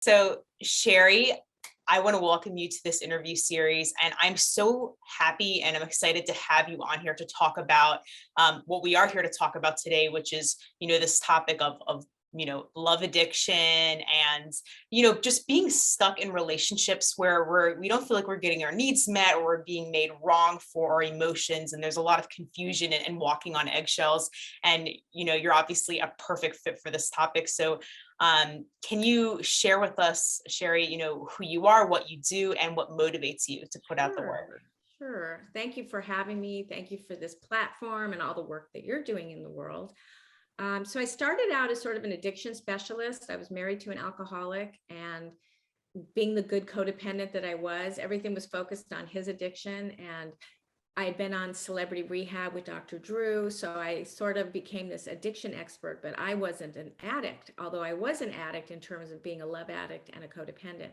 So, Sherry, I want to welcome you to this interview series, and I'm so happy and I'm excited to have you on here to talk about what we are here to talk about today, which is, this topic of love addiction and, just being stuck in relationships where we don't feel like we're getting our needs met or we're being made wrong for our emotions. And there's a lot of confusion and walking on eggshells. And, you're obviously a perfect fit for this topic. So, can you share with us, Sherry, who you are, what you do, and what motivates you to put out the work? Sure. Thank you for having me. Thank you for this platform and all the work that you're doing in the world. So I started out as sort of an addiction specialist. I was married to an alcoholic, and being the good codependent that I was, everything was focused on his addiction. And I had been on celebrity rehab with Dr. Drew. So I sort of became this addiction expert, but I wasn't an addict, although I was an addict in terms of being a love addict and a codependent.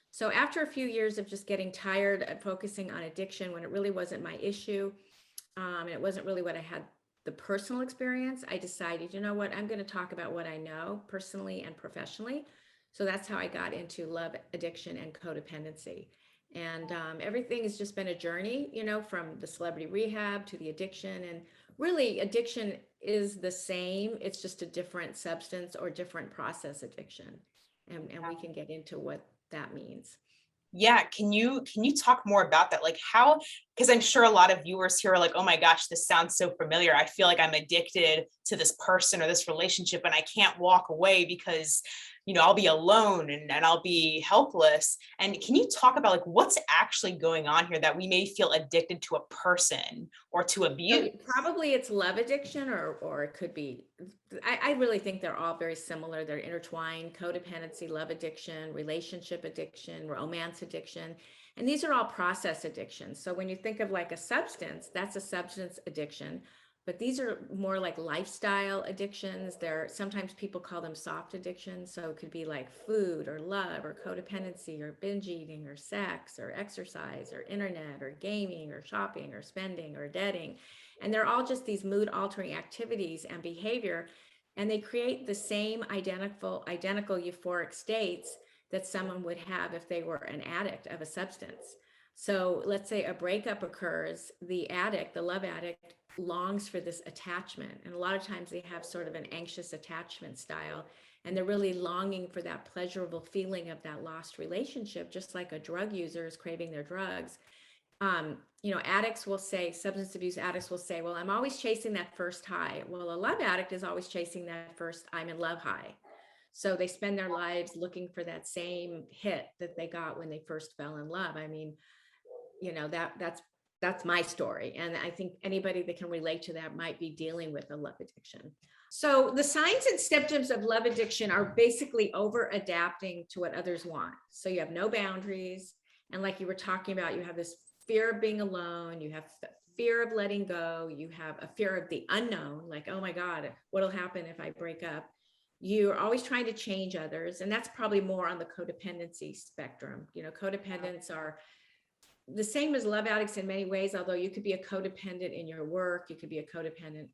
So after a few years of just getting tired of focusing on addiction when it really wasn't my issue, and it wasn't really what I had the personal experience, I decided, you know what, I'm going to talk about what I know personally and professionally. So that's how I got into love addiction and codependency. And everything has just been a journey, from the celebrity rehab to the addiction. And really, addiction is the same. It's just a different substance or different process addiction. And we can get into what that means. Yeah, can you talk more about that? Like how, because I'm sure a lot of viewers here are like, oh my gosh, this sounds so familiar. I feel like I'm addicted to this person or this relationship and I can't walk away because, I'll be alone and I'll be helpless. And can you talk about like what's actually going on here that we may feel addicted to a person or to abuse? So probably it's love addiction, or it could be, I really think they're all very similar. They're intertwined: codependency, love addiction, relationship addiction, romance addiction. And these are all process addictions. So when you think of like a substance, that's a substance addiction. But these are more like lifestyle addictions. They're sometimes people call them soft addictions. So it could be like food or love or codependency or binge eating or sex or exercise or internet or gaming or shopping or spending or debting. And they're all just these mood altering activities and behavior. And they create the same identical euphoric states that someone would have if they were an addict of a substance. So let's say a breakup occurs, the addict, the love addict, longs for this attachment. And a lot of times they have sort of an anxious attachment style, and they're really longing for that pleasurable feeling of that lost relationship, just like a drug user is craving their drugs. Addicts will say, substance abuse addicts will say, well, I'm always chasing that first high. Well, a love addict is always chasing that first I'm in love high. So they spend their lives looking for that same hit that they got when they first fell in love. I mean, that's my story. And I think anybody that can relate to that might be dealing with a love addiction. So the signs and symptoms of love addiction are basically over adapting to what others want. So you have no boundaries. And like you were talking about, you have this fear of being alone. You have fear of letting go. You have a fear of the unknown, like, oh my God, what'll happen if I break up? You're always trying to change others. And that's probably more on the codependency spectrum. Codependents are the same as love addicts in many ways, although you could be a codependent in your work, you could be a codependent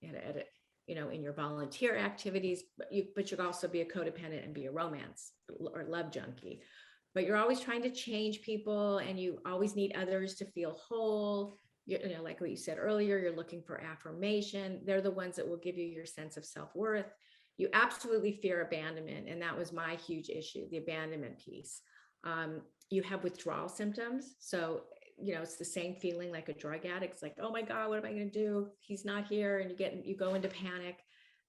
in your volunteer activities, but you could also be a codependent and be a romance or love junkie. But you're always trying to change people, and you always need others to feel whole. Like what you said earlier, you're looking for affirmation. They're the ones that will give you your sense of self-worth. You absolutely fear abandonment, and that was my huge issue, the abandonment piece. You have withdrawal symptoms. So it's the same feeling like a drug addict. It's like, oh my God, what am I going to do? He's not here. And you go into panic.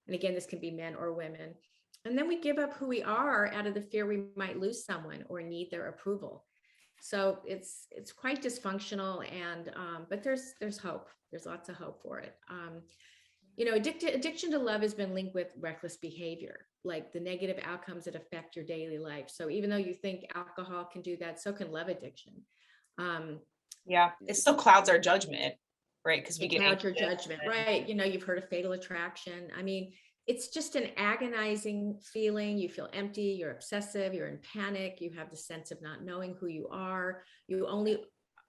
And again, this can be men or women. And then we give up who we are out of the fear we might lose someone or need their approval. So it's quite dysfunctional. And but there's hope. There's lots of hope for it. Addiction to love has been linked with reckless behavior, like the negative outcomes that affect your daily life. So even though you think alcohol can do that, so can love addiction. Yeah, it still clouds our judgment, right? Because we get clouds your judgment, right? You've heard of fatal attraction. I mean, it's just an agonizing feeling. You feel empty, you're obsessive, you're in panic, you have the sense of not knowing who you are. You only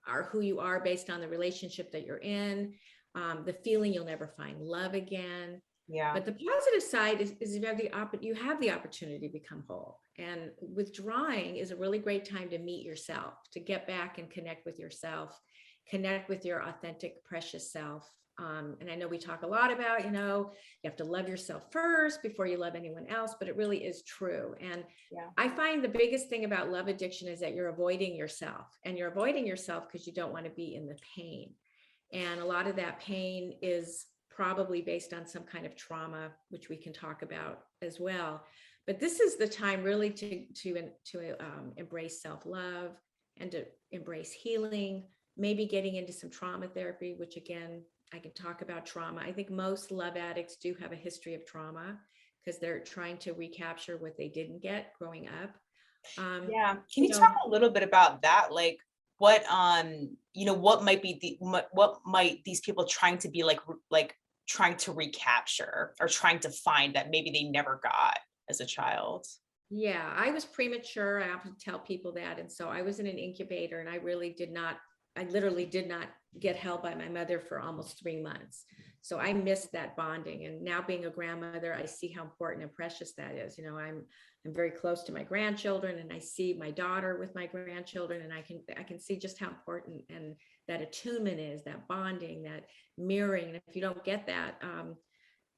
are who you are based on the relationship that you're in. The feeling you'll never find love again. Yeah. But the positive side is you have the opportunity to become whole. And withdrawing is a really great time to meet yourself, to get back and connect with yourself, connect with your authentic, precious self. And I know we talk a lot about, you have to love yourself first before you love anyone else, but it really is true. And Yeah. I find the biggest thing about love addiction is that you're avoiding yourself, and you're avoiding yourself because you don't want to be in the pain. And a lot of that pain is probably based on some kind of trauma, which we can talk about as well. But this is the time really to embrace self-love and to embrace healing, maybe getting into some trauma therapy, which again, I can talk about trauma. I think most love addicts do have a history of trauma because they're trying to recapture what they didn't get growing up. Yeah. Can You you talk know, a little bit about that? Like what what might be what might these people trying to be like trying to recapture or trying to find that maybe they never got as a child? Yeah, I was premature. I often tell people that. And so I was in an incubator, and I literally did not get held by my mother for almost 3 months. So I missed that bonding. And now being a grandmother, I see how important and precious that is. I'm very close to my grandchildren, and I see my daughter with my grandchildren, and I can see just how important and that attunement is, that bonding, that mirroring. And if you don't get that,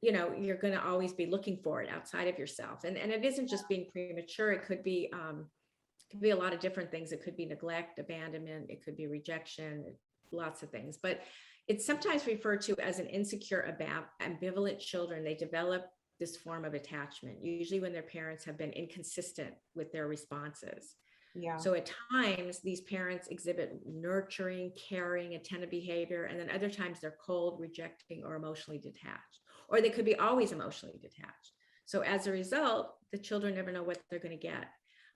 you're going to always be looking for it outside of yourself. And it isn't just being premature. It could be a lot of different things. It could be neglect, abandonment, it could be rejection, lots of things. But it's sometimes referred to as an insecure, ambivalent children. They develop this form of attachment, usually when their parents have been inconsistent with their responses. Yeah. So at times, these parents exhibit nurturing, caring, attentive behavior, and then other times they're cold, rejecting, or emotionally detached, or they could be always emotionally detached. So as a result, the children never know what they're going to get.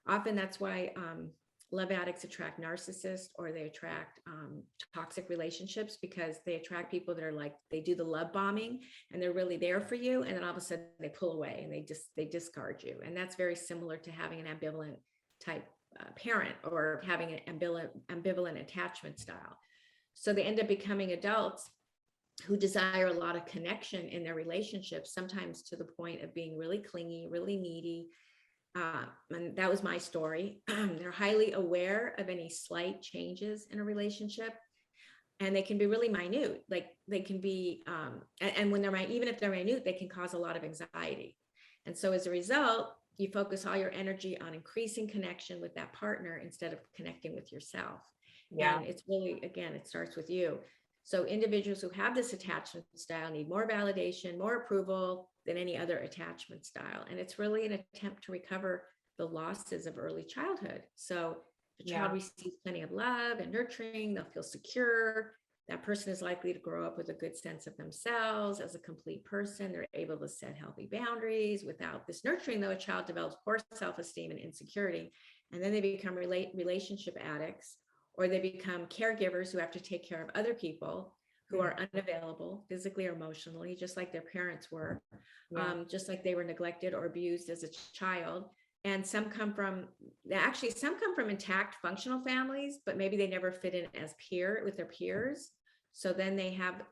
Often that's why love addicts attract narcissists, or they attract toxic relationships, because they attract people that are like, they do the love bombing and they're really there for you. And then all of a sudden they pull away and they discard you. And that's very similar to having an ambivalent type parent, or having an ambivalent attachment style. So they end up becoming adults who desire a lot of connection in their relationships, sometimes to the point of being really clingy, really needy. And that was my story. They're highly aware of any slight changes in a relationship, and they can be really minute. Like they can be, and when even if they're minute, they can cause a lot of anxiety. And so as a result, you focus all your energy on increasing connection with that partner instead of connecting with yourself. Yeah. And it's really, again, it starts with you. So individuals who have this attachment style need more validation, more approval than any other attachment style. And it's really an attempt to recover the losses of early childhood. So the child Yeah. receives plenty of love and nurturing, they'll feel secure. That person is likely to grow up with a good sense of themselves as a complete person. They're able to set healthy boundaries. Without this nurturing, though, a child develops poor self-esteem and insecurity. And then they become relationship addicts, or they become caregivers who have to take care of other people who are unavailable physically or emotionally, just like their parents were, Yeah. just like they were neglected or abused as a child. And some come from intact functional families, but maybe they never fit in as with their peers. So then they have,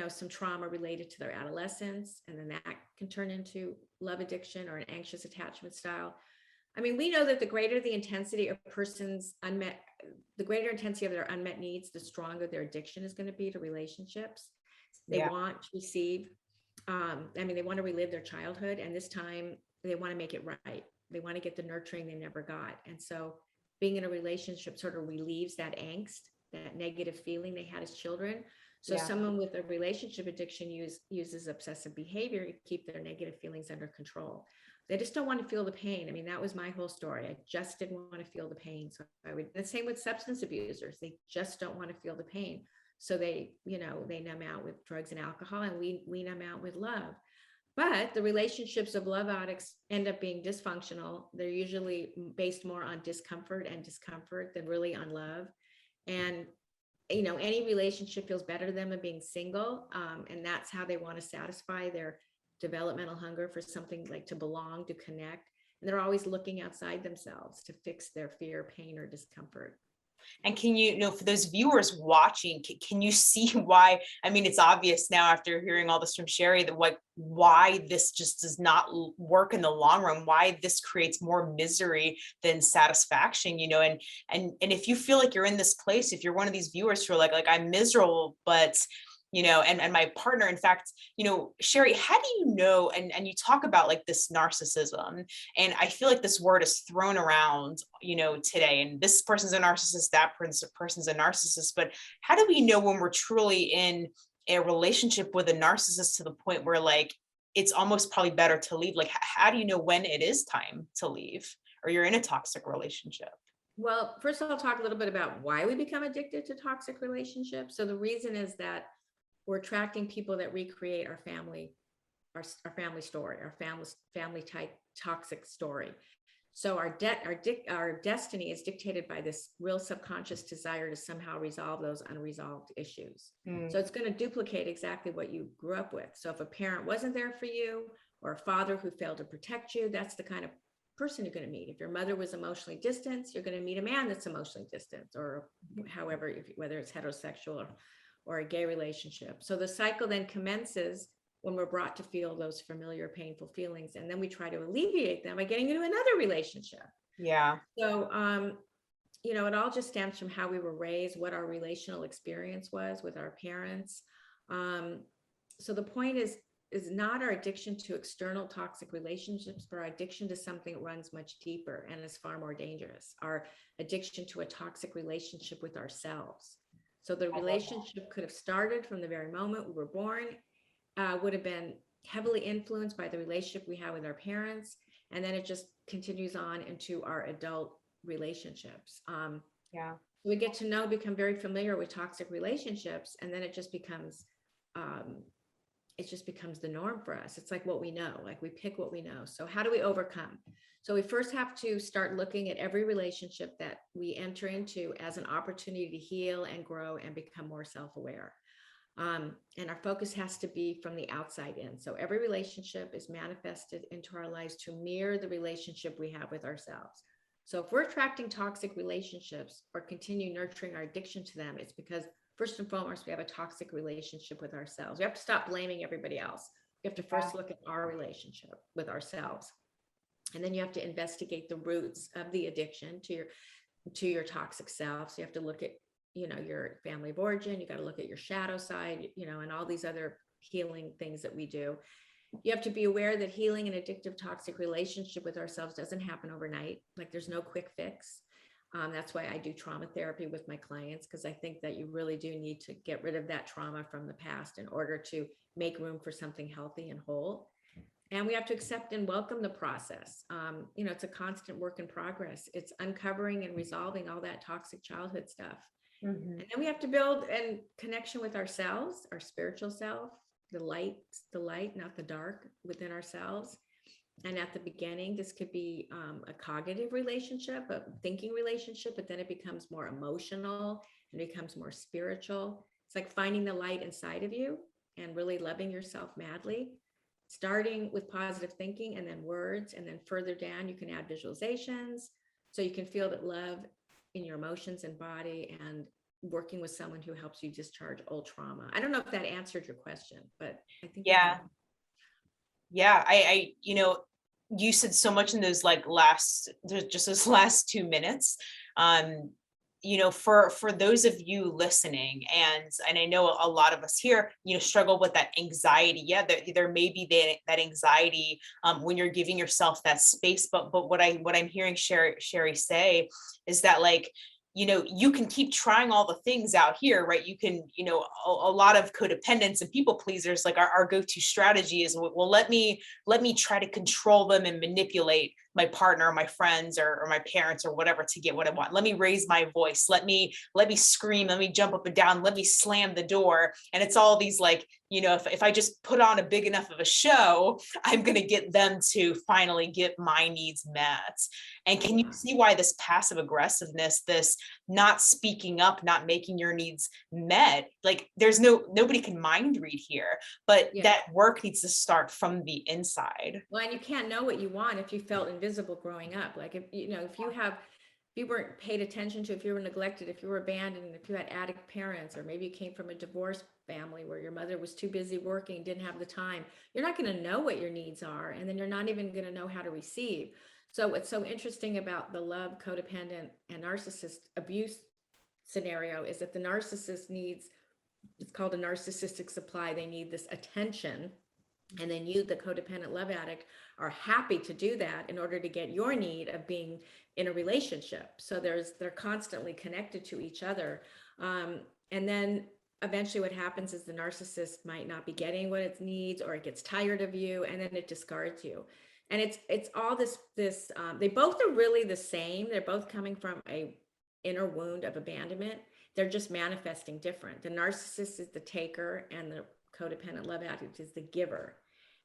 some trauma related to their adolescence, and then that can turn into love addiction or an anxious attachment style. I mean, we know that the greater the intensity of the greater intensity of their unmet needs, the stronger their addiction is going to be to relationships. They Yeah. want to receive, they want to relive their childhood, and this time they want to make it right. They want to get the nurturing they never got. And so being in a relationship sort of relieves that angst, that negative feeling they had as children. So Yeah. someone with a relationship addiction uses obsessive behavior to keep their negative feelings under control. They just don't want to feel the pain. I mean, that was my whole story. I just didn't want to feel the pain. So the same with substance abusers. They just don't want to feel the pain. So they numb out with drugs and alcohol, and we numb out with love. But the relationships of love addicts end up being dysfunctional. They're usually based more on discomfort than really on love. And, any relationship feels better to them than being single. And that's how they want to satisfy their developmental hunger for something, like to belong, to connect. And they're always looking outside themselves to fix their fear, pain, or discomfort. And can you, for those viewers watching, can you see why? I mean, it's obvious now after hearing all this from Sherry that why this just does not work in the long run, why this creates more misery than satisfaction, and if you feel like you're in this place, if you're one of these viewers who are like I'm miserable, but and my partner, in fact, Sherry, how do you know, and you talk about like this narcissism, and I feel like this word is thrown around, today, and this person's a narcissist, that person's a narcissist, but how do we know when we're truly in a relationship with a narcissist to the point where like, it's almost probably better to leave? Like, how do you know when it is time to leave or you're in a toxic relationship? Well, first I'll talk a little bit about why we become addicted to toxic relationships. So the reason is that we're attracting people that recreate our family story, our family type toxic story. So our destiny is dictated by this real subconscious desire to somehow resolve those unresolved issues. So it's going to duplicate exactly what you grew up with. So if a parent wasn't there for you, or a father who failed to protect you, that's the kind of person you're going to meet. If your mother was emotionally distant, you're going to meet a man that's emotionally distant, or however, whether it's heterosexual or a gay relationship. So the cycle then commences when we're brought to feel those familiar painful feelings, and then we try to alleviate them by getting into another relationship. Yeah. So it all just stems from how we were raised, what our relational experience was with our parents. So the point is not our addiction to external toxic relationships, but our addiction to something that runs much deeper and is far more dangerous, our addiction to a toxic relationship with ourselves. So the relationship could have started from the very moment we were born, would have been heavily influenced by the relationship we have with our parents, and then it just continues on into our adult relationships. We get to become very familiar with toxic relationships, and then it just becomes the norm for us. It's like what we know, like we pick what we know. So how do we overcome? So we first have to start looking at every relationship that we enter into as an opportunity to heal and grow and become more self-aware. And our focus has to be from the outside in. So every relationship is manifested into our lives to mirror the relationship we have with ourselves. So if we're attracting toxic relationships or continue nurturing our addiction to them, it's because first and foremost, we have a toxic relationship with ourselves. We have to stop blaming everybody else. We have to first look at our relationship with ourselves. And then you have to investigate the roots of the addiction to your toxic self. So you have to look at, your family of origin. You got to look at your shadow side, and all these other healing things that we do. You have to be aware that healing an addictive toxic relationship with ourselves doesn't happen overnight. Like there's no quick fix. That's why I do trauma therapy with my clients, because I think that you really do need to get rid of that trauma from the past in order to make room for something healthy and whole. And we have to accept and welcome the process. It's a constant work in progress. It's uncovering and resolving all that toxic childhood stuff. And then we have to build a connection with ourselves, our spiritual self, the light, not the dark within ourselves. And at the beginning, this could be a cognitive relationship, a thinking relationship, but then it becomes more emotional and becomes more spiritual. It's like finding the light inside of you and really loving yourself madly, starting with positive thinking and then words. And then further down, you can add visualizations so you can feel that love in your emotions and body, and working with someone who helps you discharge old trauma. I don't know if that answered your question, but I think I you said so much in those those last 2 minutes. For those of you listening, and I know a lot of us here, struggle with that anxiety. Yeah, there may be that anxiety when you're giving yourself that space. But what I'm hearing Sherry say is that you can keep trying all the things out here, right? You can, a lot of codependents and people pleasers, like our go-to strategy is, well, let me try to control them and manipulate my partner or my friends or my parents or whatever to get what I want. Let me raise my voice. Let me scream. Let me jump up and down. Let me slam the door. And it's all these if I just put on a big enough of a show, I'm going to get them to finally get my needs met. And can you see why this passive aggressiveness, this not speaking up, not making your needs met, like there's nobody can mind read here, but that work needs to start from the inside. Well, and you can't know what you want if you felt invisible growing up. Like if you have if you weren't paid attention to, if you were neglected, if you were abandoned, if you had addict parents, or maybe you came from a divorced family where your mother was too busy working, didn't have the time, you're not going to know what your needs are. And then you're not even going to know how to receive. So what's so interesting about the love, codependent, and narcissist abuse scenario is that the narcissist needs, it's called a narcissistic supply. They need this attention. And then you, the codependent love addict, are happy to do that in order to get your need of being in a relationship. So they're constantly connected to each other. And then eventually what happens is the narcissist might not be getting what it needs, or it gets tired of you, and then it discards you. And it's all this they both are really the same. They're both coming from a inner wound of abandonment. They're just manifesting different. The narcissist is the taker, and the codependent love addict is the giver.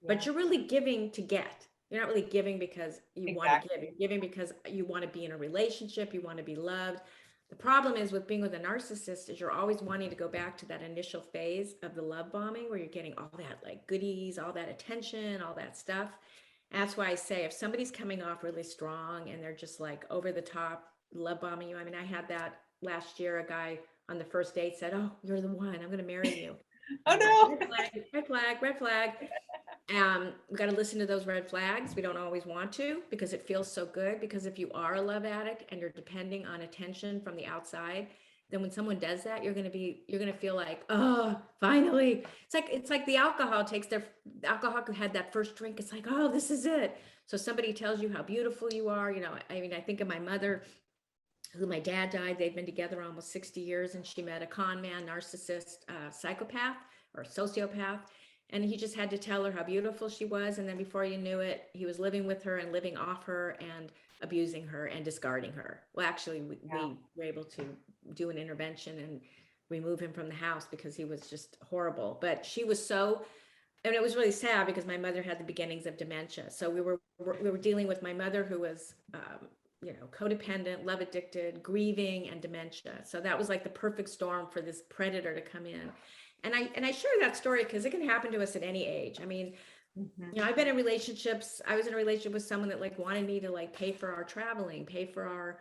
But you're really giving to get. You're not really giving because you want to give. You're giving because you want to be in a relationship, you want to be loved. The problem is with being with a narcissist is you're always wanting to go back to that initial phase of the love bombing where you're getting all that like goodies, all that attention, all that stuff. And that's why I say if somebody's coming off really strong and they're just like over the top love bombing you. I mean, I had that last year. A guy on the first date said, "Oh, you're the one. I'm going to marry you." Oh I'm like, no. red flag, red flag, red flag. We got to listen to those red flags. We don't always want to because it feels so good. Because if you are a love addict and you're depending on attention from the outside, then when someone does that, you're going to feel like, oh, finally. It's like the alcohol who had that first drink. It's like, oh, this is it. So somebody tells you how beautiful you are. I mean, I think of my mother, who my dad died. They've been together almost 60 years, and she met a con man, narcissist, psychopath or sociopath. And he just had to tell her how beautiful she was. And then before you knew it, he was living with her and living off her and abusing her and discarding her. Well, actually, we were able to do an intervention and remove him from the house because he was just horrible. But she was so, and it was really sad because my mother had the beginnings of dementia. So we were dealing with my mother, who was codependent, love addicted, grieving, and dementia. So that was like the perfect storm for this predator to come in. And I share that story because it can happen to us at any age. I mean, I've been in relationships. I was in a relationship with someone that like wanted me to like pay for our traveling, pay for our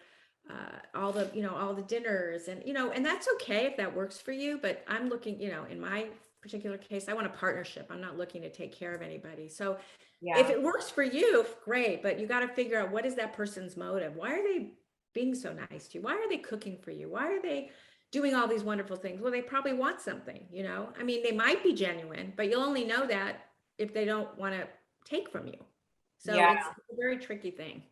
all the dinners, and that's okay if that works for you. But I'm looking, in my particular case, I want a partnership. I'm not looking to take care of anybody. So if it works for you, great. But you got to figure out, what is that person's motive? Why are they being so nice to you? Why are they cooking for you? Why are they doing all these wonderful things? Well, they probably want something, I mean, they might be genuine, but you'll only know that if they don't want to take from you. So Yeah. it's a very tricky thing.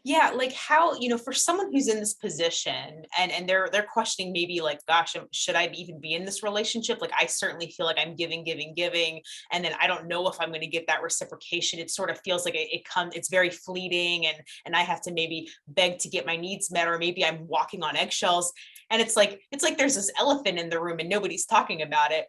Yeah, like how, for someone who's in this position and they're questioning, maybe like, gosh, should I even be in this relationship? Like I certainly feel like I'm giving, giving, giving, and then I don't know if I'm going to get that reciprocation. It sort of feels like it's very fleeting, and I have to maybe beg to get my needs met, or maybe I'm walking on eggshells. And it's like there's this elephant in the room and nobody's talking about it.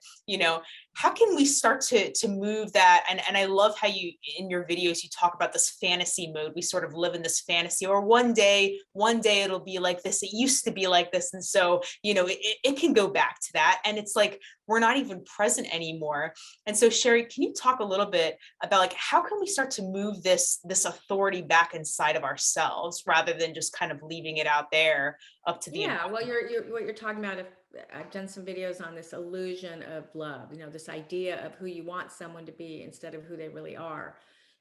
How can we start to move that? And I love how you, in your videos, you talk about this fantasy mode. We sort of live in this fantasy, or one day it'll be like this. It used to be like this. And so, it can go back to that. And it's like, we're not even present anymore. And so Sherry, can you talk a little bit about like, how can we start to move this authority back inside of ourselves rather than just kind of leaving it out there up to the Yeah, well, you're what you're talking about. If I've done some videos on this illusion of love, this idea of who you want someone to be instead of who they really are.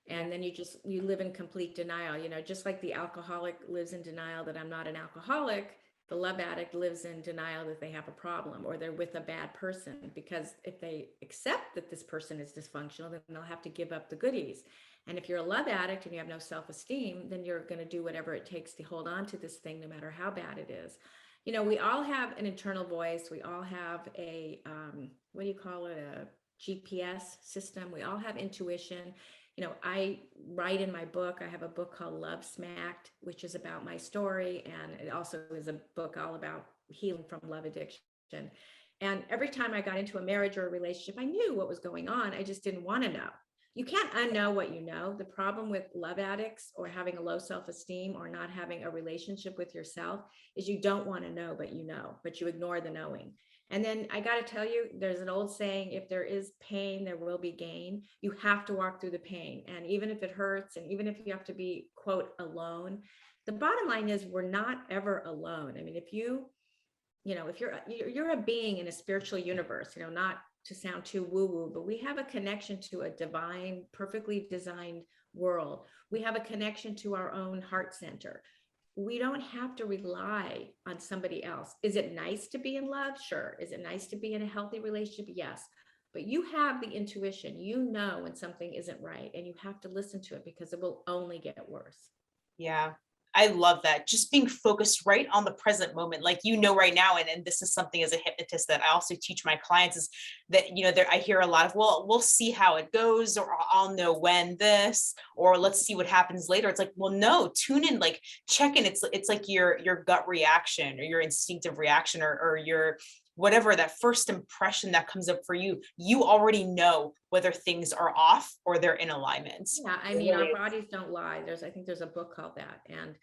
And then you live in complete denial, just like the alcoholic lives in denial that I'm not an alcoholic, the love addict lives in denial that they have a problem or they're with a bad person, because if they accept that this person is dysfunctional, then they'll have to give up the goodies. And if you're a love addict and you have no self-esteem, then you're going to do whatever it takes to hold on to this thing, no matter how bad it is. We all have an internal voice. We all have a, what do you call it? A GPS system. We all have intuition. I write in my book, I have a book called Love Smacked, which is about my story. And it also is a book all about healing from love addiction. And every time I got into a marriage or a relationship, I knew what was going on. I just didn't want to know. You can't unknow what you know. The problem with love addicts or having a low self-esteem or not having a relationship with yourself is you don't want to know, but you ignore the knowing. And then I got to tell you, there's an old saying, if there is pain, there will be gain. You have to walk through the pain. And even if it hurts, and even if you have to be, quote, alone, the bottom line is we're not ever alone. I mean, if if you're a being in a spiritual universe, not to sound too woo-woo, but we have a connection to a divine, perfectly designed world. We have a connection to our own heart center. We don't have to rely on somebody else. Is it nice to be in love? Sure. Is it nice to be in a healthy relationship? Yes. But you have the intuition, when something isn't right, and you have to listen to it because it will only get worse. Yeah. I love that. Just being focused right on the present moment, like, right now, and this is something as a hypnotist that I also teach my clients is that, I hear a lot of, well, we'll see how it goes, or I'll know when this, or let's see what happens later. It's like, well, no, tune in, like check in. It's like your gut reaction or your instinctive reaction or your whatever, that first impression that comes up for you, you already know whether things are off or they're in alignment. Yeah, I mean, our bodies don't lie. I think there's a book called that. And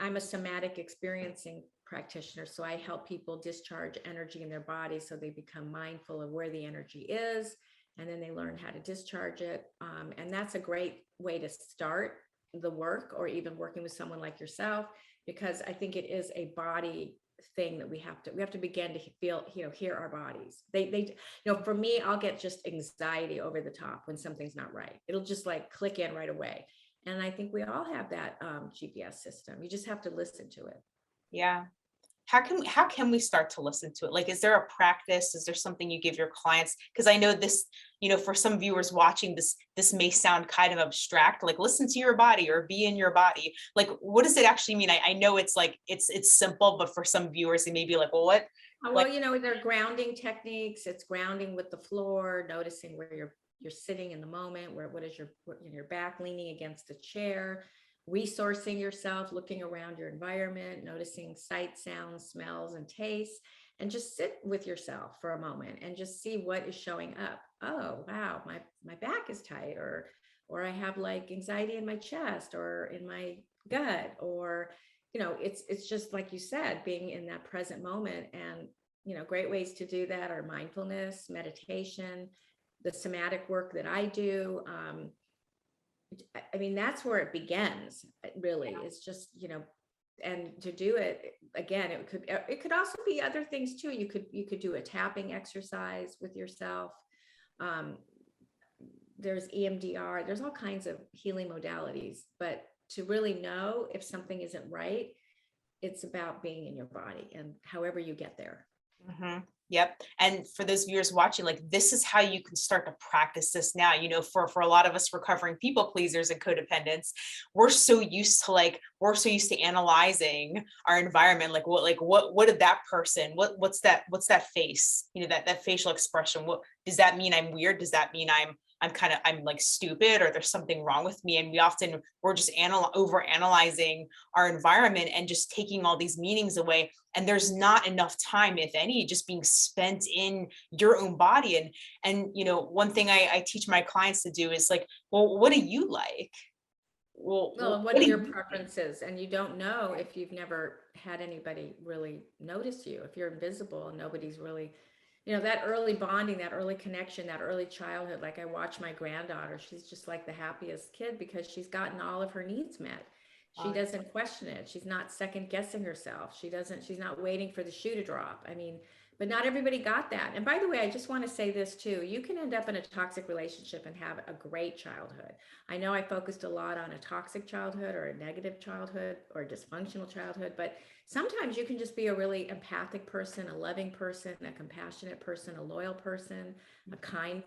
I'm a somatic experiencing practitioner. So I help people discharge energy in their body so they become mindful of where the energy is, and then they learn how to discharge it. And that's a great way to start the work, or even working with someone like yourself, because I think it is a body thing that we have to begin to feel, hear our bodies. For me, I'll get just anxiety over the top when something's not right. It'll just like click in right away. And I think we all have that GPS system. You just have to listen to it. Yeah. How can we start to listen to it? Like, is there a practice? Is there something you give your clients? Because I know this, for some viewers watching this may sound kind of abstract, like listen to your body or be in your body. Like, what does it actually mean? I know it's like, it's simple, but for some viewers, they may be like, well, what? Well, there are grounding techniques. It's grounding with the floor, noticing where you're sitting in the moment, what is your back leaning against the chair, resourcing yourself, looking around your environment, noticing sights, sounds, smells, and tastes, and just sit with yourself for a moment and just see what is showing up. Oh, wow, my back is tight, or I have like anxiety in my chest or in my gut, or it's just like you said, being in that present moment. And great ways to do that are mindfulness, meditation, the somatic work that I do. I mean, that's where it begins, really. It's just, and to do it again, it could also be other things too. You could do a tapping exercise with yourself. There's EMDR, there's all kinds of healing modalities, but to really know if something isn't right, it's about being in your body and however you get there. Mm-hmm. Yep. And for those viewers watching, like, this is how you can start to practice this now. For a lot of us recovering people pleasers and codependents, we're so used to analyzing our environment. Like, what did that person, what's that face, that facial expression? What does that mean? I'm weird? Does that mean I'm like stupid, or there's something wrong with me? And we're just over analyzing our environment and just taking all these meanings away. And there's not enough time, if any, just being spent in your own body. And one thing I teach my clients to do is like, well, what do you like? Well, what are your preferences? And you don't know if you've never had anybody really notice you, if you're invisible and nobody's really, that early bonding, that early connection, that early childhood. Like, I watch my granddaughter, she's just like the happiest kid because she's gotten all of her needs met. She doesn't question it. She's not second guessing herself. She's not waiting for the shoe to drop. I mean, but not everybody got that. And by the way, I just want to say this too. You can end up in a toxic relationship and have a great childhood. I know I focused a lot on a toxic childhood or a negative childhood or a dysfunctional childhood, but sometimes you can just be a really empathic person, a loving person, a compassionate person, a loyal person, a kind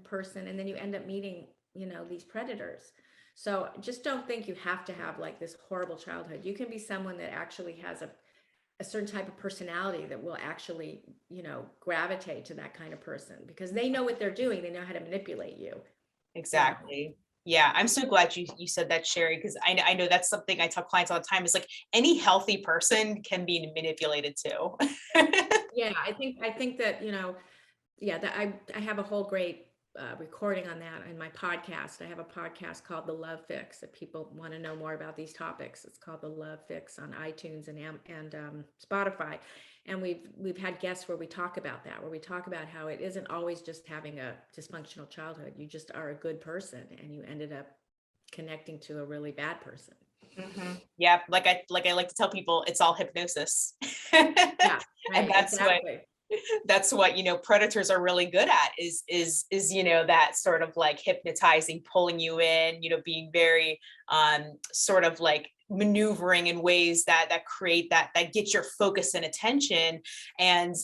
person. And then you end up meeting, these predators. So just don't think you have to have like this horrible childhood. You can be someone that actually has a certain type of personality that will actually, gravitate to that kind of person because they know what they're doing. They know how to manipulate you. Exactly. Yeah. I'm so glad you said that, Sherry, because I know that's something I tell clients all the time is like any healthy person can be manipulated too. Yeah. I think that, that I have a whole great recording on that in my podcast. I have a podcast called The Love Fix if people want to know more about these topics. It's called The Love Fix on iTunes and Spotify. And we've had guests where we talk about that, where we talk about how it isn't always just having a dysfunctional childhood. You just are a good person and you ended up connecting to a really bad person. Yeah, like I like to tell people, it's all hypnosis. Yeah, And right, exactly. that's what, predators are really good at, is that sort of like hypnotizing, pulling you in, being very sort of like maneuvering in ways that create that get your focus and attention. And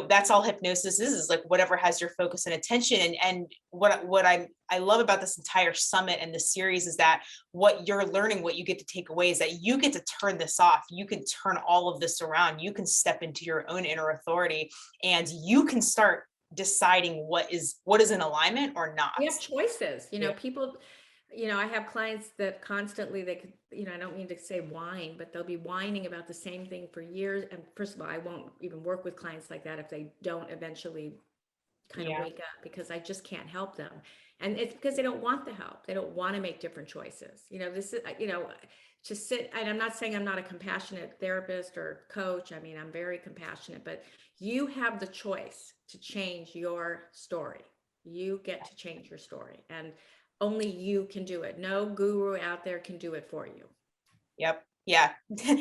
that's all hypnosis is like whatever has your focus and attention. And what I love about this entire summit and the series is that what you're learning, what you get to take away, is that you get to turn this off. You can turn all of this around. You can step into your own inner authority, and you can start deciding what is in alignment or not. We have choices, Yeah. people, I have clients that constantly, they could, I don't mean to say whine, but they'll be whining about the same thing for years. And first of all, I won't even work with clients like that if they don't eventually kind of Yeah. wake up, because I just can't help them. And it's because they don't want the help. They don't want to make different choices. This is, to sit, and I'm not saying I'm not a compassionate therapist or coach. I mean, I'm very compassionate, but you have the choice to change your story. You get to change your story, and only you can do it. No guru out there can do it for you. Yep. Yeah.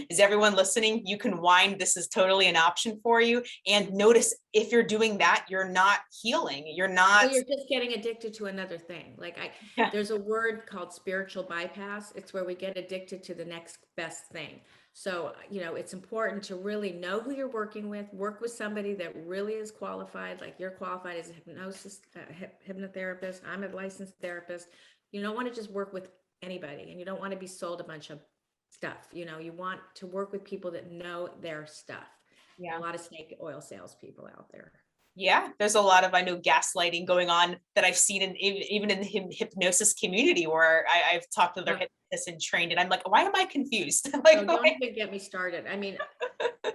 Is everyone listening? You can whine. This is totally an option for you. And notice, if you're doing that, you're not healing. You're not. Well, you're just getting addicted to another thing. Like Yeah. there's a word called spiritual bypass. It's where we get addicted to the next best thing. So, it's important to really know who you're working with, work with somebody that really is qualified, like you're qualified as a hypnotherapist. I'm a licensed therapist. You don't want to just work with anybody, and you don't want to be sold a bunch of stuff. You want to work with people that know their stuff. Yeah. A lot of snake oil salespeople out there. Yeah, there's a lot of, I know, gaslighting going on that I've seen even in the hypnosis community, where I've talked to their hypnotists and trained, and I'm like, why am I confused? Like, oh, don't even get me started. I mean,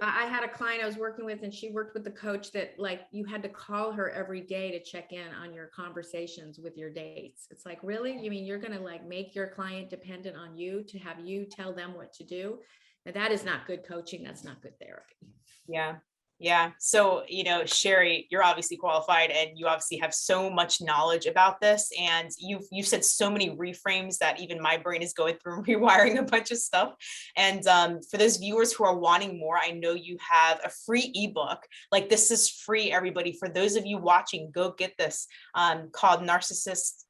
I had a client I was working with, and she worked with the coach that, like, you had to call her every day to check in on your conversations with your dates. It's like, really? You mean you're going to like make your client dependent on you to have you tell them what to do? Now, that is not good coaching. That's not good therapy. Yeah. Yeah. So, Sherry, you're obviously qualified, and you obviously have so much knowledge about this. And you've said so many reframes that even my brain is going through and rewiring a bunch of stuff. And for those viewers who are wanting more, I know you have a free ebook. Like, this is free, everybody. For those of you watching, go get this, called Narcissist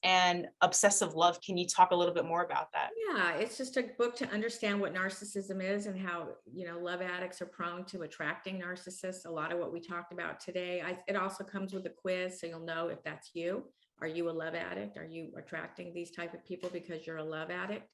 and Obsessive Love. Can you talk a little bit more about that? Yeah, it's just a book to understand what narcissism is, and how, love addicts are prone to attracting narcissists. A lot of what we talked about today. It also comes with a quiz, so you'll know if that's you. Are you a love addict? Are you attracting these type of people because you're a love addict?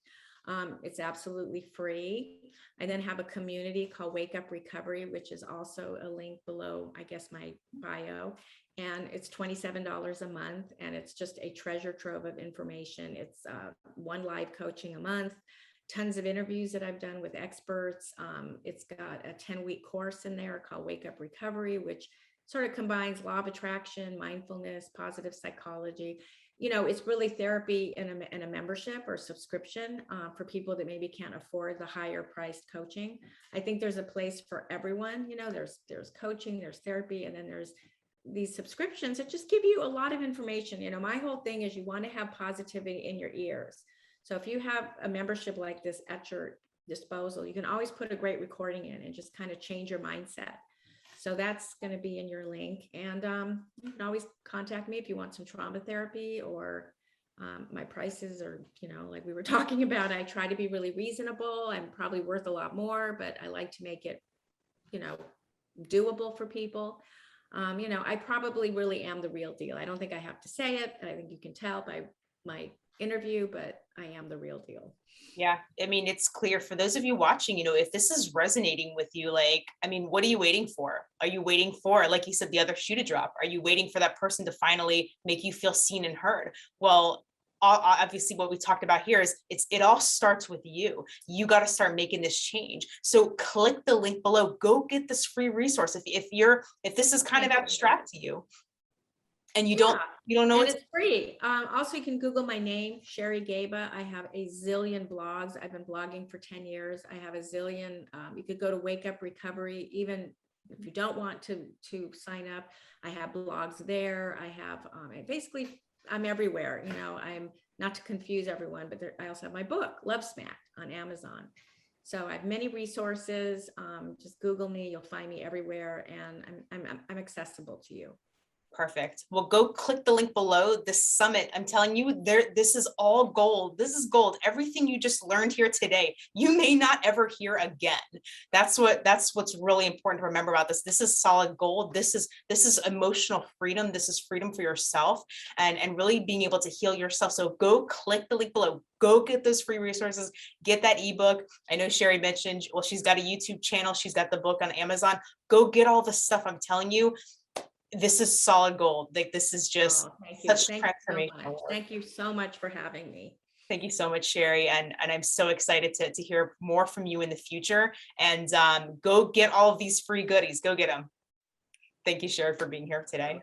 It's absolutely free. I then have a community called Wake Up Recovery, which is also a link below, I guess, my bio. And it's $27 a month, and it's just a treasure trove of information. It's one live coaching a month, tons of interviews that I've done with experts. It's got a 10-week course in there called Wake Up Recovery, which sort of combines law of attraction, mindfulness, positive psychology. It's really therapy in a membership or subscription for people that maybe can't afford the higher priced coaching. I think there's a place for everyone. There's coaching, there's therapy, and then there's these subscriptions that just give you a lot of information. My whole thing is you want to have positivity in your ears. So if you have a membership like this at your disposal, you can always put a great recording in and just kind of change your mindset. So that's going to be in your link. And you can always contact me if you want some trauma therapy, or my prices are, like we were talking about, I try to be really reasonable. I'm probably worth a lot more, but I like to make it, doable for people. I probably really am the real deal. I don't think I have to say it. I think you can tell by my interview, but I am the real deal. Yeah. I mean, it's clear for those of you watching, if this is resonating with you, like, I mean, what are you waiting for? Are you waiting for, like you said, the other shoe to drop? Are you waiting for that person to finally make you feel seen and heard? Well, obviously what we talked about here is it all starts with you. You got to start making this change. So click the link below, go get this free resource. If this is kind of abstract to you, and you don't know, and it's free. Also, you can Google my name, Sherry Gaba. I have a zillion blogs. I've been blogging for 10 years. I have a zillion. You could go to Wake Up Recovery. Even if you don't want to sign up, I have blogs there. I have basically, I'm everywhere. I'm not to confuse everyone, but I also have my book, Love Smacked, on Amazon. So I have many resources. Just Google me, you'll find me everywhere, and I'm accessible to you. Perfect. Well, go click the link below. This summit, I'm telling you, this is all gold. This is gold. Everything you just learned here today, you may not ever hear again. That's what's really important to remember about this. This is solid gold. This is emotional freedom. This is freedom for yourself and really being able to heal yourself. So go click the link below. Go get those free resources. Get that ebook. I know Sherry mentioned, well, she's got a YouTube channel. She's got the book on Amazon. Go get all the stuff. I'm telling you, this is solid gold. Like, this is just such transformation. Thank you so much for having me. Thank you so much, Sherry. And I'm so excited to hear more from you in the future. And go get all of these free goodies. Go get them. Thank you, Sherry, for being here today.